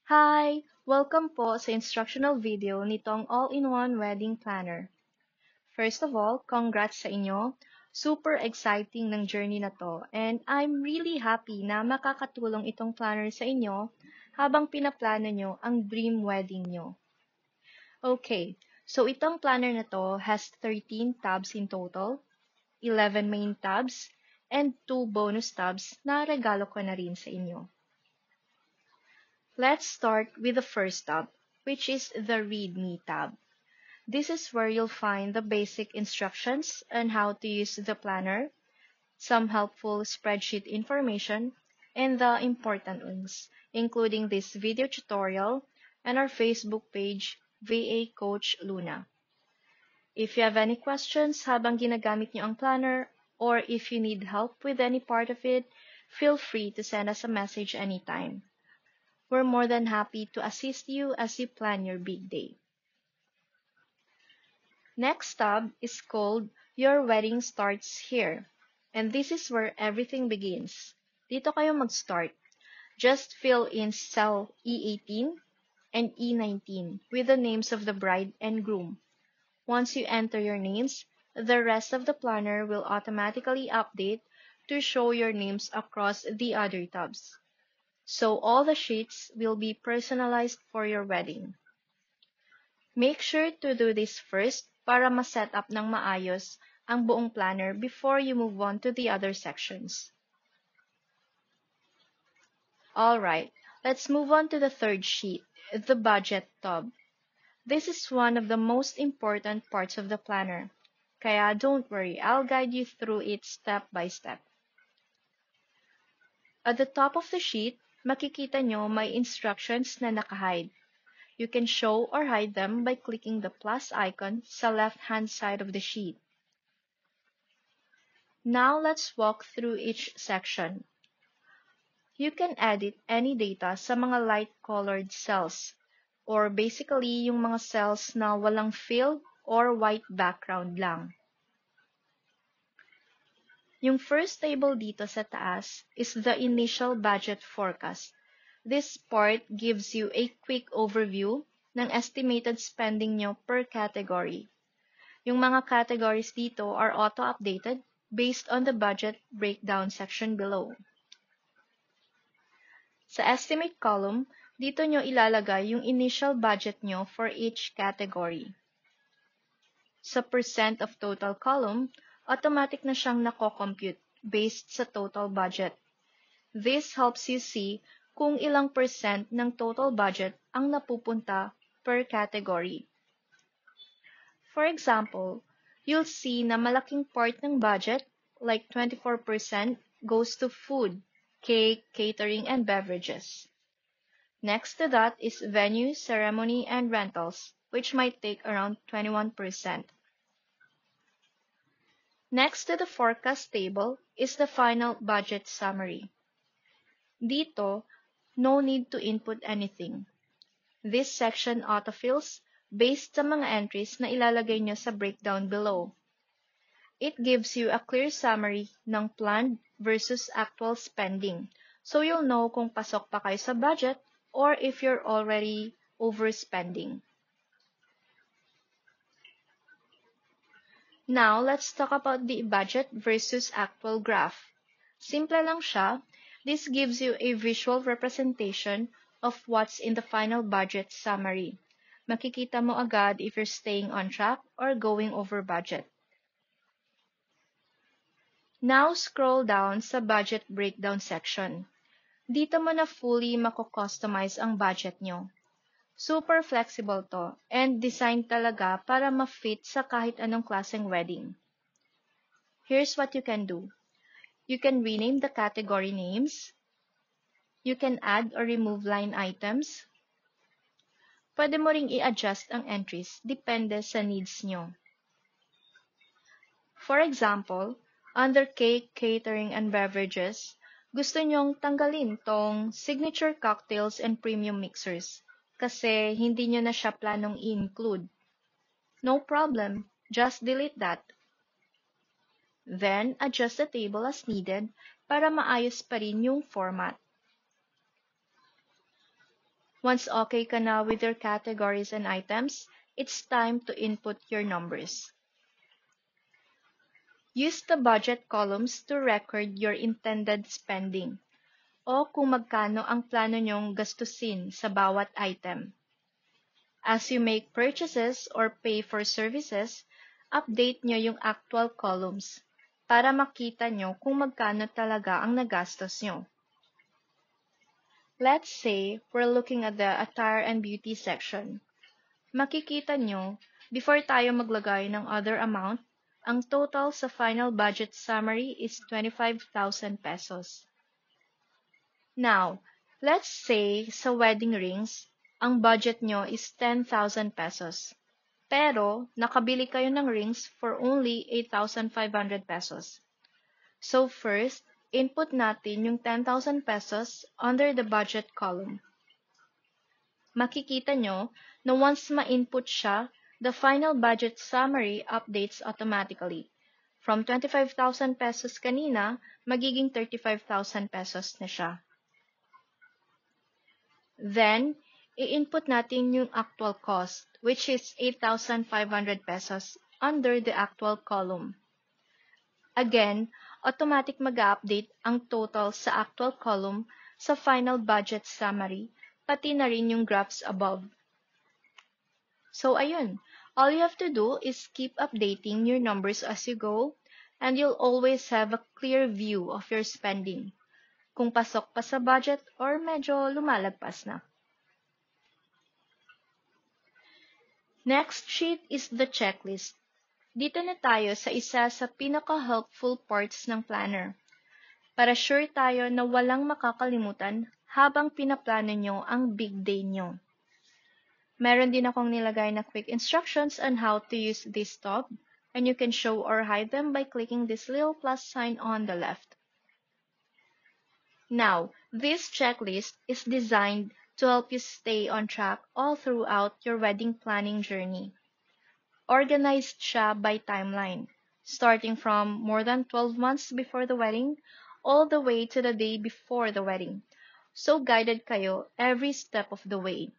Hi! Welcome po sa instructional video nitong all-in-one wedding planner. First of all, congrats sa inyo. Super exciting ng journey na to and I'm really happy na makakatulong itong planner sa inyo habang pinaplano nyo ang dream wedding nyo. Okay, so itong planner na to has 13 tabs in total, 11 main tabs, and 2 bonus tabs na regalo ko na rin sa inyo. Let's start with the first tab, which is the Read Me tab. This is where you'll find the basic instructions on how to use the planner, some helpful spreadsheet information, and the important links, including this video tutorial and our Facebook page, VA Coach Luna. If you have any questions habang ginagamit niyo ang planner, or if you need help with any part of it, feel free to send us a message anytime. We're more than happy to assist you as you plan your big day. Next tab is called Your Wedding Starts Here, and this is where everything begins. Dito kayo mag-start. Just fill in cell E18 and E19 with the names of the bride and groom. Once you enter your names, the rest of the planner will automatically update to show your names across the other tabs. So all the sheets will be personalized for your wedding. Make sure to do this first para ma-set up ng maayos ang buong planner before you move on to the other sections. Alright, let's move on to the third sheet, the budget tab. This is one of the most important parts of the planner. Kaya don't worry, I'll guide you through it step by step. At the top of the sheet, makikita nyo may instructions na nakahide. You can show or hide them by clicking the plus icon sa left-hand side of the sheet. Now let's walk through each section. You can edit any data sa mga light-colored cells, or basically yung mga cells na walang fill or white background lang. Yung first table dito sa taas is the initial budget forecast. This part gives you a quick overview ng estimated spending nyo per category. Yung mga categories dito are auto-updated based on the budget breakdown section below. Sa estimate column, dito nyo ilalagay yung initial budget nyo for each category. Sa percent of total column, automatic na siyang nako-compute based sa total budget. This helps you see kung ilang percent ng total budget ang napupunta per category. For example, you'll see na malaking part ng budget, like 24%, goes to food, cake, catering, and beverages. Next to that is venue, ceremony, and rentals, which might take around 21%. Next to the forecast table is the final budget summary. Dito, no need to input anything. This section autofills based sa mga entries na ilalagay nyo sa breakdown below. It gives you a clear summary ng planned versus actual spending, so you'll know kung pasok pa kayo sa budget or if you're already overspending. Now, let's talk about the budget versus actual graph. Simple lang siya. This gives you a visual representation of what's in the final budget summary. Makikita mo agad if you're staying on track or going over budget. Now, scroll down sa budget breakdown section. Dito mo na fully mako-customize ang budget nyo. Super flexible to and designed talaga para ma-fit sa kahit anong klaseng wedding. Here's what you can do. You can rename the category names. You can add or remove line items. Pwede mo ring i-adjust ang entries depende sa needs nyo. For example, under cake, catering, and beverages, gusto nyong tanggalin tong signature cocktails and premium mixers kasi hindi nyo na siya planong i-include. No problem, just delete that. Then, adjust the table as needed para maayos pa rin yung format. Once okay ka na with your categories and items, it's time to input your numbers. Use the budget columns to record your intended spending o kung magkano ang plano nyong gastusin sa bawat item. As you make purchases or pay for services, update nyo yung actual columns para makita nyo kung magkano talaga ang nagastos nyo. Let's say we're looking at the attire and beauty section. Makikita nyo, before tayo maglagay ng other amount, ang total sa final budget summary is 25,000 pesos. Now, let's say sa wedding rings, ang budget nyo is 10,000 pesos. Pero, nakabili kayo ng rings for only 8,500 pesos. So first, input natin yung 10,000 pesos under the budget column. Makikita nyo na once ma-input siya, the final budget summary updates automatically. From 25,000 pesos kanina, magiging 35,000 pesos na siya. Then, i-input natin yung actual cost, which is 8,500 pesos under the actual column. Again, automatic mag-update ang total sa actual column sa final budget summary, pati na rin yung graphs above. So, ayun. All you have to do is keep updating your numbers as you go, and you'll always have a clear view of your spending. Kung pasok pa sa budget or medyo lumalagpas na. Next sheet is the checklist. Dito na tayo sa isa sa pinaka-helpful parts ng planner. Para sure tayo na walang makakalimutan habang pinaplano nyo ang big day nyo. Meron din akong nilagay na quick instructions on how to use this tab, and you can show or hide them by clicking this little plus sign on the left. Now, this checklist is designed to help you stay on track all throughout your wedding planning journey. Organized siya by timeline, starting from more than 12 months before the wedding, all the way to the day before the wedding. So guided kayo every step of the way.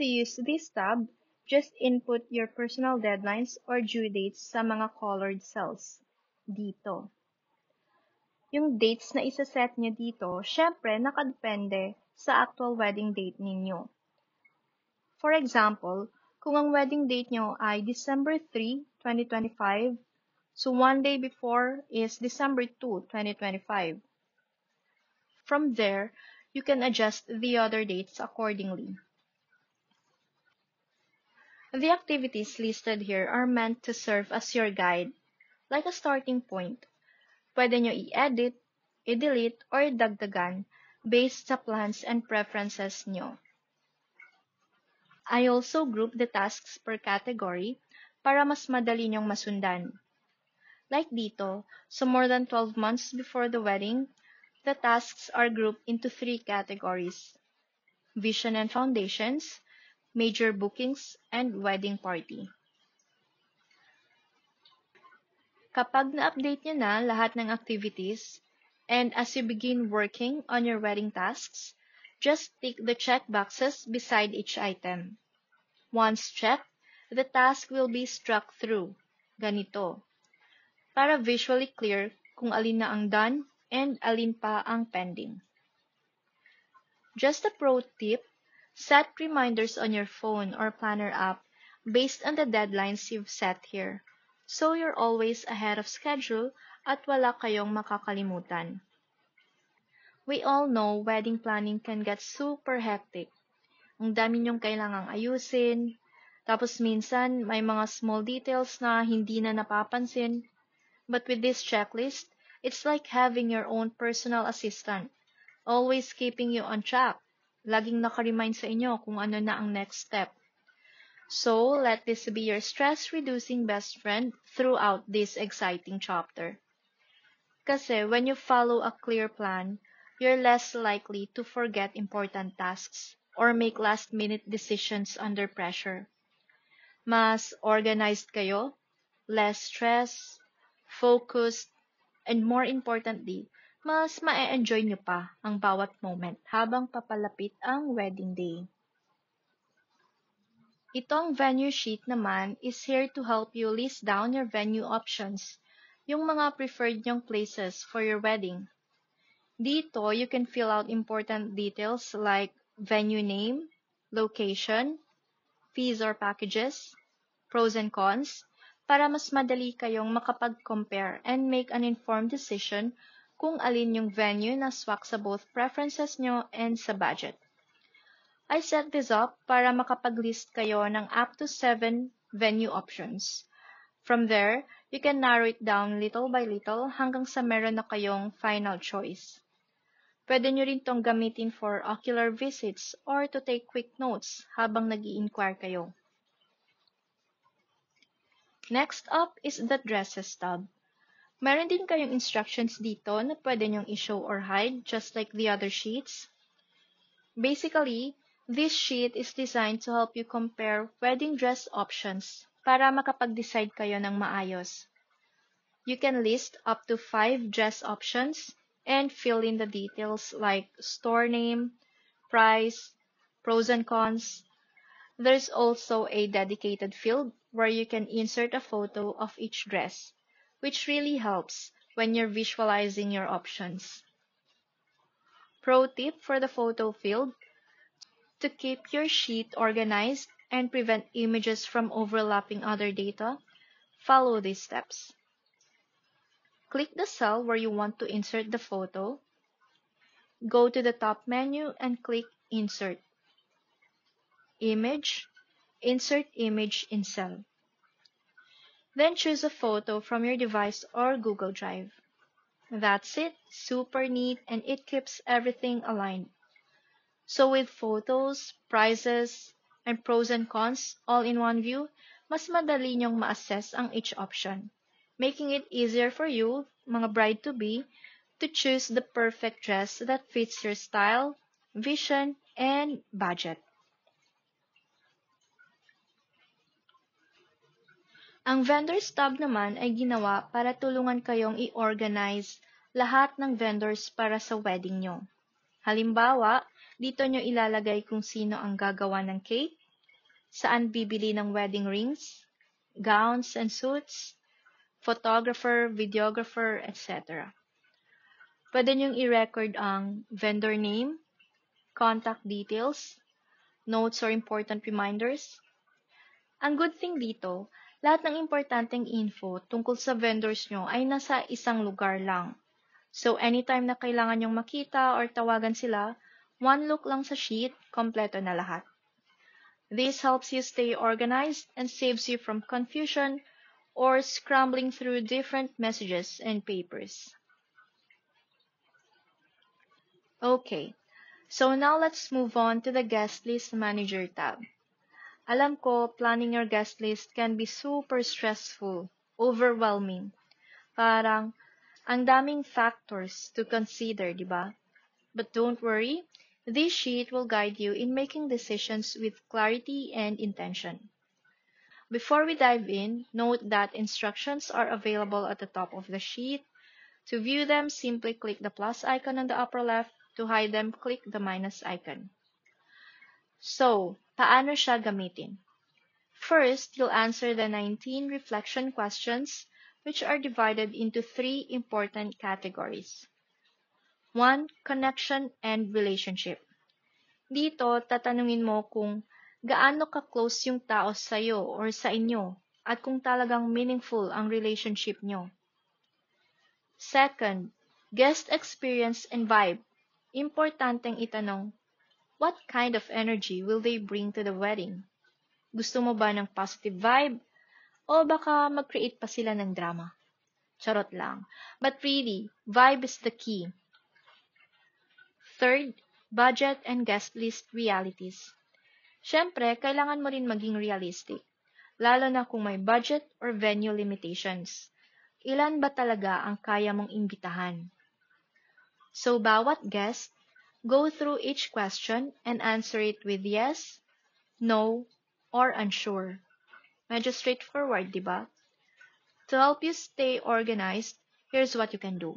To use this tab, just input your personal deadlines or due dates sa mga colored cells. Dito. Yung dates na isa-set nyo dito, syempre nakadepende sa actual wedding date ninyo. For example, kung ang wedding date nyo ay December 3, 2025, so one day before is December 2, 2025. From there, you can adjust the other dates accordingly. The activities listed here are meant to serve as your guide, like a starting point. Pwede nyo i-edit, i-delete, or dagdagan based sa plans and preferences nyo. I also group the tasks per category para mas madali nyong masundan. Like dito, so more than 12 months before the wedding, the tasks are grouped into 3 categories: vision and foundations, major bookings, and wedding party. Kapag na-update nyo na lahat ng activities, and as you begin working on your wedding tasks, just tick the check boxes beside each item. Once checked, the task will be struck through, ganito, para visually clear kung alin na ang done and alin pa ang pending. Just a pro tip, set reminders on your phone or planner app based on the deadlines you've set here, so you're always ahead of schedule at wala kayong makakalimutan. We all know wedding planning can get super hectic. Ang dami niyong kailangang ayusin, tapos minsan may mga small details na hindi na napapansin. But with this checklist, it's like having your own personal assistant, always keeping you on track. Laging nakaremind sa inyo kung ano na ang next step. So, let this be your stress-reducing best friend throughout this exciting chapter. Kasi when you follow a clear plan, you're less likely to forget important tasks or make last-minute decisions under pressure. Mas organized kayo, less stress, focused, and more importantly, mas ma-enjoy nyo pa ang bawat moment habang papalapit ang wedding day. Itong venue sheet naman is here to help you list down your venue options, yung mga preferred nyong places for your wedding. Dito, you can fill out important details like venue name, location, fees or packages, pros and cons, para mas madali kayong makapag-compare and make an informed decision kung alin yung venue na swak sa both preferences nyo and sa budget. I set this up para makapag-list kayo ng up to 7 venue options. From there, you can narrow it down little by little hanggang sa meron na kayong final choice. Pwede nyo rin tong gamitin for ocular visits or to take quick notes habang nag-i-inquire kayo. Next up is the dresses tab. Meron din kayong instructions dito na pwede nyong i-show or hide just like the other sheets. Basically, this sheet is designed to help you compare wedding dress options para makapag-decide kayo ng maayos. You can list up to 5 dress options and fill in the details like store name, price, pros and cons. There's also a dedicated field where you can insert a photo of each dress, which really helps when you're visualizing your options. Pro tip for the photo field: to keep your sheet organized and prevent images from overlapping other data, follow these steps. Click the cell where you want to insert the photo. Go to the top menu and click Insert. Image. Insert image in cell. Then choose a photo from your device or Google Drive. That's it. Super neat, and it keeps everything aligned. So with photos, prices, and pros and cons all in one view, mas madali nyong ma-assess ang each option, making it easier for you, mga bride-to-be, to choose the perfect dress that fits your style, vision, and budget. Ang vendors tab naman ay ginawa para tulungan kayong i-organize lahat ng vendors para sa wedding nyo. Halimbawa, dito nyo ilalagay kung sino ang gagawa ng cake, saan bibili ng wedding rings, gowns and suits, photographer, videographer, etc. Pwede nyong i-record ang vendor name, contact details, notes or important reminders. Ang good thing dito, lahat ng importanteng info tungkol sa vendors nyo ay nasa isang lugar lang. So, anytime na kailangan nyong makita or tawagan sila, one look lang sa sheet, kompleto na lahat. This helps you stay organized and saves you from confusion or scrambling through different messages and papers. Okay, so now let's move on to the Guest List Manager tab. Alam ko, planning your guest list can be super stressful, overwhelming. Parang, ang daming factors to consider, di ba? But don't worry, this sheet will guide you in making decisions with clarity and intention. Before we dive in, note that instructions are available at the top of the sheet. To view them, simply click the plus icon on the upper left. To hide them, click the minus icon. So, paano siya gamitin? First, you'll answer the 19 reflection questions, which are divided into 3 important categories. 1. Connection and relationship. Dito, tatanungin mo kung gaano ka-close yung tao sa'yo or sa inyo at kung talagang meaningful ang relationship nyo. Second, guest experience and vibe. Importanteng itanong, what kind of energy will they bring to the wedding? Gusto mo ba ng positive vibe? O baka mag-create pa sila ng drama? Charot lang. But really, vibe is the key. Third, budget and guest list realities. Siyempre, kailangan mo rin maging realistic, lalo na kung may budget or venue limitations. Ilan ba talaga ang kaya mong imbitahan? So, bawat guest, go through each question and answer it with yes, no, or unsure. Medyo straightforward, di ba? To help you stay organized, here's what you can do.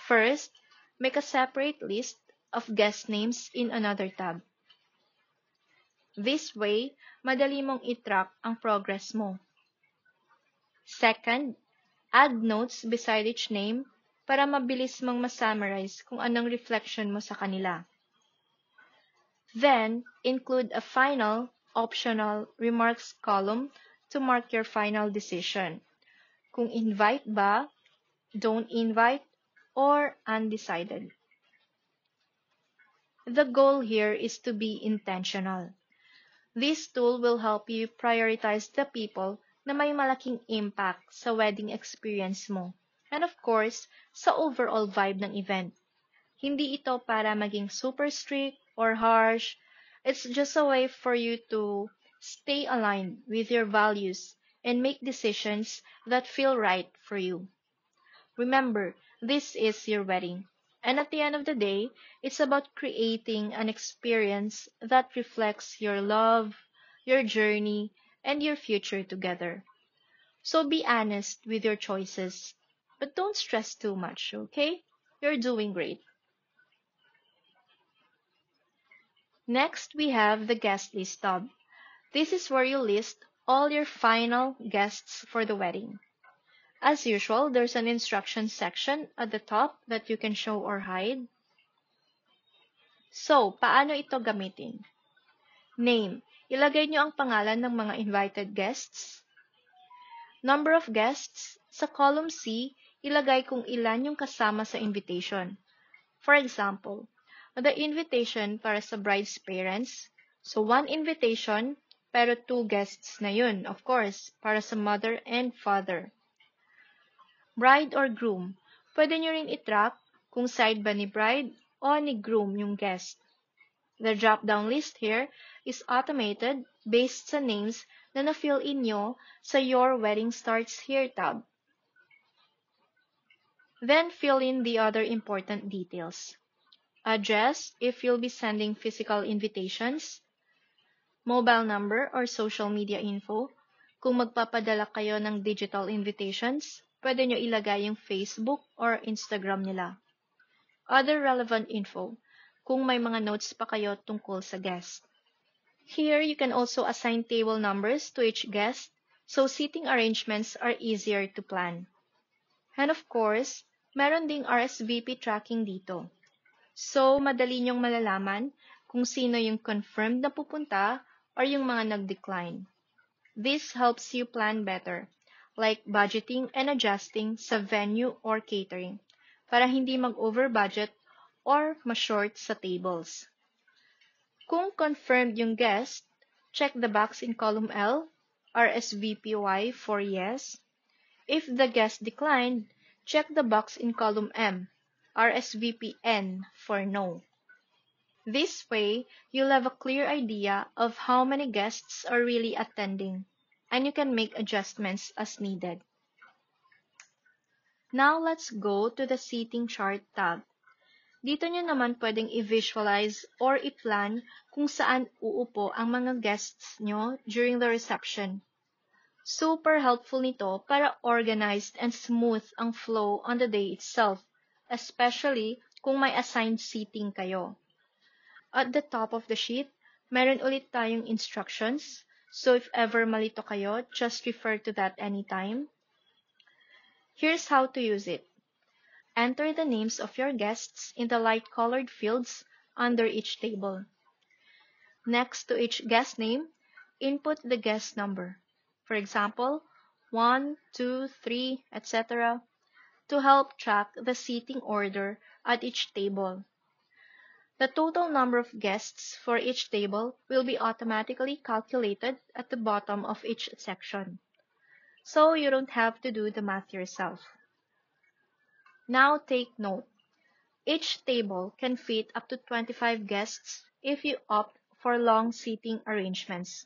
First, make a separate list of guest names in another tab. This way, madali mong i-track ang progress mo. Second, add notes beside each name para mabilis mong ma-summarize kung anong reflection mo sa kanila. Then, include a final, optional remarks column to mark your final decision. Kung invite ba, don't invite, or undecided. The goal here is to be intentional. This tool will help you prioritize the people na may malaking impact sa wedding experience mo. And of course, sa overall vibe ng event. Hindi ito para maging super strict or harsh. It's just a way for you to stay aligned with your values and make decisions that feel right for you. Remember, this is your wedding. And at the end of the day, it's about creating an experience that reflects your love, your journey, and your future together. So be honest with your choices, but don't stress too much, okay? You're doing great. Next, we have the guest list tab. This is where you list all your final guests for the wedding. As usual, there's an instruction section at the top that you can show or hide. So, paano ito gamitin? Name. Ilagay nyo ang pangalan ng mga invited guests. Number of guests. Sa column C, ilagay kung ilan yung kasama sa invitation. For example, the invitation para sa bride's parents. So, one invitation, pero 2 guests na yun, of course, para sa mother and father. Bride or groom. Pwede nyo rin i-track kung side ba ni bride o ni groom yung guest. The drop-down list here is automated based sa names na na-fill in nyo sa Your Wedding Starts Here tab. Then fill in the other important details. Address if you'll be sending physical invitations, mobile number or social media info. Kung magpapadala kayo ng digital invitations, pwede nyo ilagay yung Facebook or Instagram nila. Other relevant info, kung may mga notes pa kayo tungkol sa guest. Here, you can also assign table numbers to each guest, so seating arrangements are easier to plan. And of course, meron ding RSVP tracking dito. So, madali nyong malalaman kung sino yung confirmed na pupunta or yung mga nag-decline. This helps you plan better, like budgeting and adjusting sa venue or catering, para hindi mag-over-budget or ma-short sa tables. Kung confirmed yung guest, check the box in column L, RSVPY for yes. If the guest declined, check the box in column M, RSVPN for no. This way, you'll have a clear idea of how many guests are really attending, and you can make adjustments as needed. Now let's go to the seating chart tab. Dito nyo naman pwedeng i-visualize or i-plan kung saan uupo ang mga guests nyo during the reception. Super helpful nito para organized and smooth ang flow on the day itself, especially kung may assigned seating kayo. At the top of the sheet, meron ulit tayong instructions, so if ever malito kayo, just refer to that anytime. Here's how to use it. Enter the names of your guests in the light-colored fields under each table. Next to each guest name, input the guest number. For example, 1, 2, 3, etc. to help track the seating order at each table. The total number of guests for each table will be automatically calculated at the bottom of each section, so you don't have to do the math yourself. Now take note. Each table can fit up to 25 guests if you opt for long seating arrangements.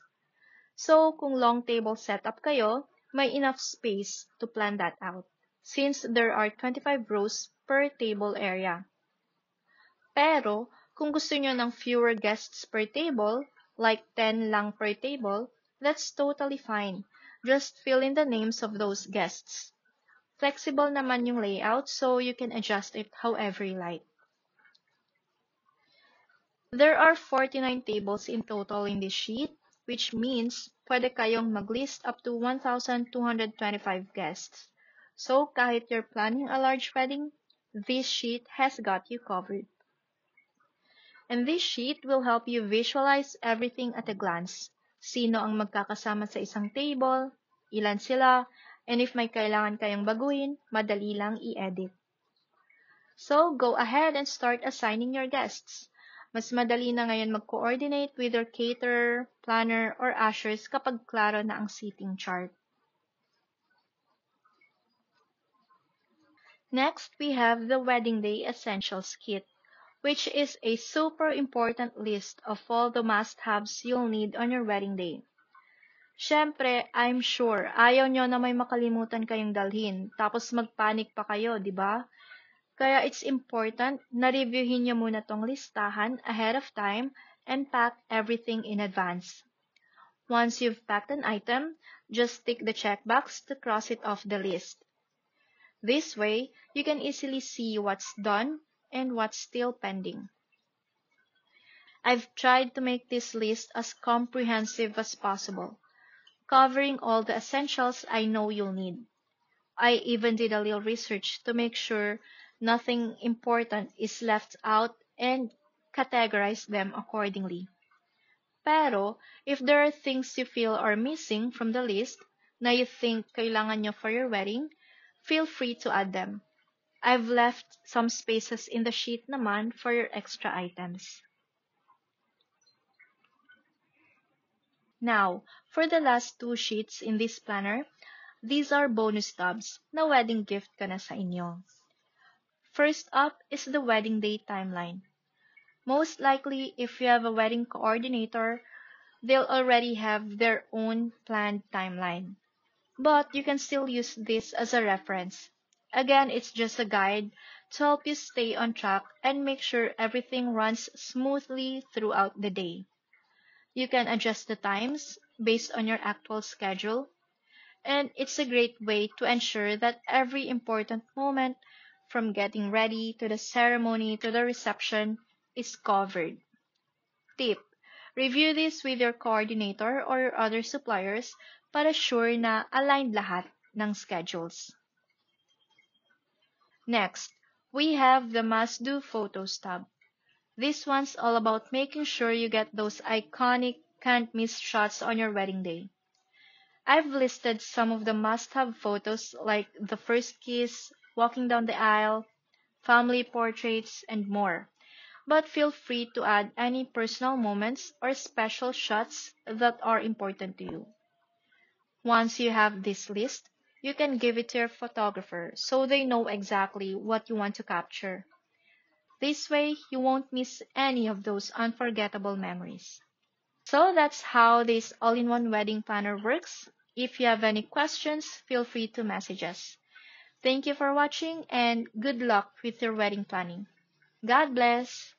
So, kung long table setup kayo, may enough space to plan that out, since there are 25 rows per table area. Pero, kung gusto nyo ng fewer guests per table, like 10 lang per table, that's totally fine. Just fill in the names of those guests. Flexible naman yung layout so you can adjust it however you like. There are 49 tables in total in this sheet, which means pwede kayong mag-list up to 1,225 guests. So kahit you're planning a large wedding, this sheet has got you covered. And this sheet will help you visualize everything at a glance. Sino ang magkakasama sa isang table, ilan sila, and if may kailangan kayong baguhin, madali lang i-edit. So, go ahead and start assigning your guests. Mas madali na ngayon mag-coordinate with your caterer, planner, or ushers kapag klaro na ang seating chart. Next, we have the Wedding Day Essentials Kit, which is a super important list of all the must-haves you'll need on your wedding day. Siyempre, I'm sure, ayaw nyo na may makalimutan kayong dalhin, tapos magpanik pa kayo, di ba? Kaya it's important na reviewin nyo muna tong listahan ahead of time and pack everything in advance. Once you've packed an item, just tick the checkbox to cross it off the list. This way, you can easily see what's done and what's still pending. I've tried to make this list as comprehensive as possible, covering all the essentials I know you'll need. I even did a little research to make sure nothing important is left out and categorize them accordingly. Pero, if there are things you feel are missing from the list na you think kailangan nyo for your wedding, feel free to add them. I've left some spaces in the sheet naman for your extra items. Now, for the last two sheets in this planner, these are bonus tabs na wedding gift ka na sa inyo. First up is the wedding day timeline. Most likely, if you have a wedding coordinator, they'll already have their own planned timeline. But you can still use this as a reference. Again, it's just a guide to help you stay on track and make sure everything runs smoothly throughout the day. You can adjust the times based on your actual schedule, and it's a great way to ensure that every important moment, from getting ready to the ceremony to the reception, is covered. Tip: review this with your coordinator or your other suppliers para sure na aligned lahat ng schedules. Next, we have the must-do photos tab. This one's all about making sure you get those iconic, can't-miss shots on your wedding day. I've listed some of the must-have photos like the first kiss, walking down the aisle, family portraits, and more. But feel free to add any personal moments or special shots that are important to you. Once you have this list, you can give it to your photographer so they know exactly what you want to capture. This way, you won't miss any of those unforgettable memories. So that's how this all-in-one wedding planner works. If you have any questions, feel free to message us. Thank you for watching and good luck with your wedding planning. God bless!